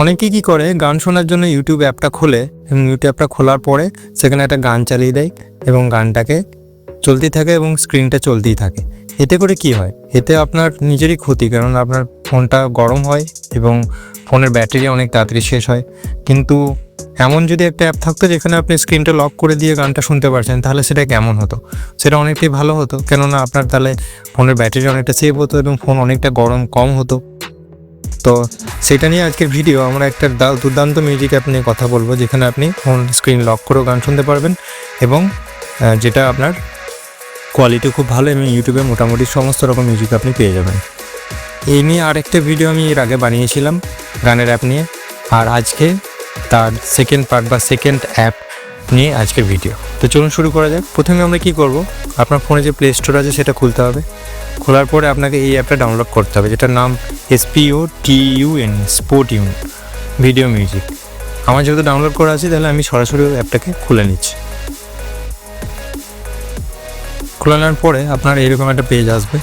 অনেকেই কী করে, গান শোনার জন্য ইউটিউব অ্যাপটা খোলে এবং ইউটিউব অ্যাপটা খোলার পরে সেখানে একটা গান চালিয়ে দেয় এবং গানটাকে চলতেই থাকে এবং স্ক্রিনটা চলতেই থাকে। এতে করে কি হয়, এতে আপনার নিজেরই ক্ষতি, কারণ আপনার ফোনটা গরম হয় এবং ফোনের ব্যাটারি অনেক তাড়াতাড়ি শেষ হয়। কিন্তু এমন যদি একটা অ্যাপ থাকতো যেখানে আপনি স্ক্রিনটা লক করে দিয়ে গানটা শুনতে পারছেন, তাহলে সেটা কেমন হতো? সেটা অনেকটাই ভালো হতো, কেননা আপনার তাহলে ফোনের ব্যাটারি অনেকটা সেভ হতো এবং ফোন অনেকটা গরম কম হতো। তো সেটা নিয়ে আজকের ভিডিও। আমরা একটা দুর্দান্ত মিউজিক অ্যাপ নিয়ে কথা বলবো, যেখানে আপনি ফোন স্ক্রিন লক করেও গান শুনতে পারবেন এবং যেটা আপনার কোয়ালিটি খুব ভালো এবং ইউটিউবে মোটামুটি সমস্ত রকম মিউজিক আপনি পেয়ে যাবেন। এই নিয়ে আরেকটা ভিডিও আমি এর আগে বানিয়েছিলাম গানের অ্যাপ নিয়ে, আর আজকে তার সেকেন্ড পার্ট বা সেকেন্ড অ্যাপ নিয়ে আজকের ভিডিও। তো চলুন শুরু করা যাক। প্রথমে আমরা কি করব, আপনার ফোনে যে প্লে স্টোর আছে সেটা খুলতে হবে। খোলার পরে আপনাকে এই অ্যাপটা ডাউনলোড করতে হবে, যেটার নাম SPOTUN স্পোর্টিউন ভিডিও মিউজিক। আমার যেহেতু ডাউনলোড করা আছে, তাহলে আমি সরাসরি অ্যাপটাকে খুলে নিচ্ছি। খুলে নেওয়ার পরে আপনার এরকম একটা পেজ আসবে,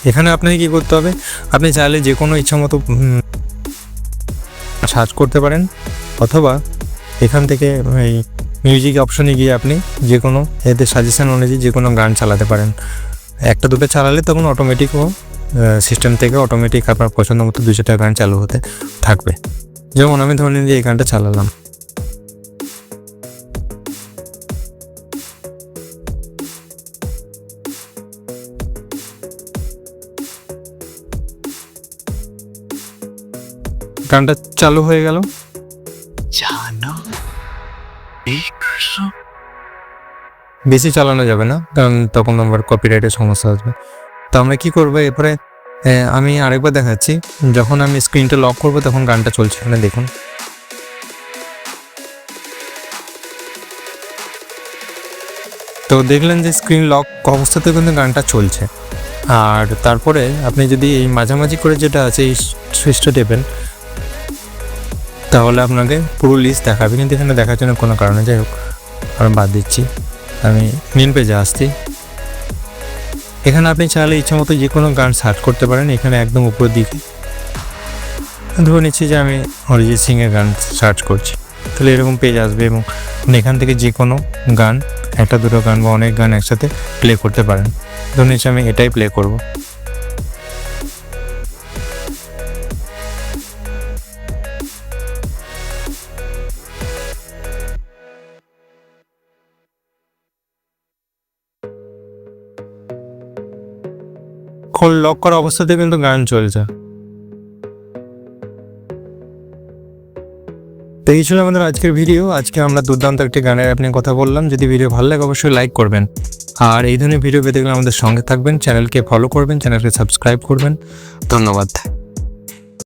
এখানে আপনাকে কী করতে হবে, আপনি চাইলে যে কোনো ইচ্ছা মতো সার্চ করতে পারেন, অথবা এখান থেকে এই মিউজিক অপশনে গিয়ে আপনি যে কোনো এদের সাজেশন অনুযায়ী যে কোনো গান চালাতে পারেন। একটা দুটো চালালে তখন অটোমেটিক সিস্টেম থেকে অটোমেটিক আপনার পছন্দ মতো 2-4টা গান চালু হতে থাকবে। যেমন আমি ধরে নিন যে এই গানটা চালালাম, গানটা চালু হয়ে গেল। বেশি চালানো যাবে না, কারণ তখন আমার কপিরাইটের সমস্যা আসবে। তো আমরা কী করবো, এরপরে আমি আরেকবার দেখাচ্ছি। যখন আমি স্ক্রিনটা লক করবো তখন গানটা চলছে, এখানে দেখুন। তো দেখলেন যে স্ক্রিন লক অবস্থাতে কিন্তু গানটা চলছে। আর তারপরে আপনি যদি এই মাঝামাঝি করে যেটা আছে এই সুইচটা টেপেন, তাহলে আপনাকে পুরো লিস্ট দেখাবে, কিন্তু এখানে দেখার জন্য কোনো কারণে, যাই হোক আমি বাদ দিচ্ছি। আমি মেন পেজে আসছি। এখানে আপনি চাইলে ইচ্ছা মতো যে কোনো গান সার্চ করতে পারেন। এখানে একদম উপরের দিকে ধরে নিচ্ছি যে আমি অরিজিৎ সিংয়ের গান সার্চ করছি, তাহলে এরকম পেজ আসবে এবং এখান থেকে যে কোনো গান, একটা দুটো গান বা অনেক গান একসাথে প্লে করতে পারেন। ধরে নিচ্ছি আমি এটাই প্লে করব। লক করা অবস্থাতে কিন্তু গান চলছে। তো এই ছিল আমাদের আজকের ভিডিও। আজকে আমরা দুর্দান্ত একটি গানের অ্যাপ নিয়ে কথা বললাম। যদি ভিডিও ভালো লাগে অবশ্যই লাইক করবেন, আর এই ধরনের ভিডিও পেতে গেলে আমাদের সঙ্গে থাকবেন, চ্যানেলকে ফলো করবেন, চ্যানেলকে সাবস্ক্রাইব করবেন। ধন্যবাদ।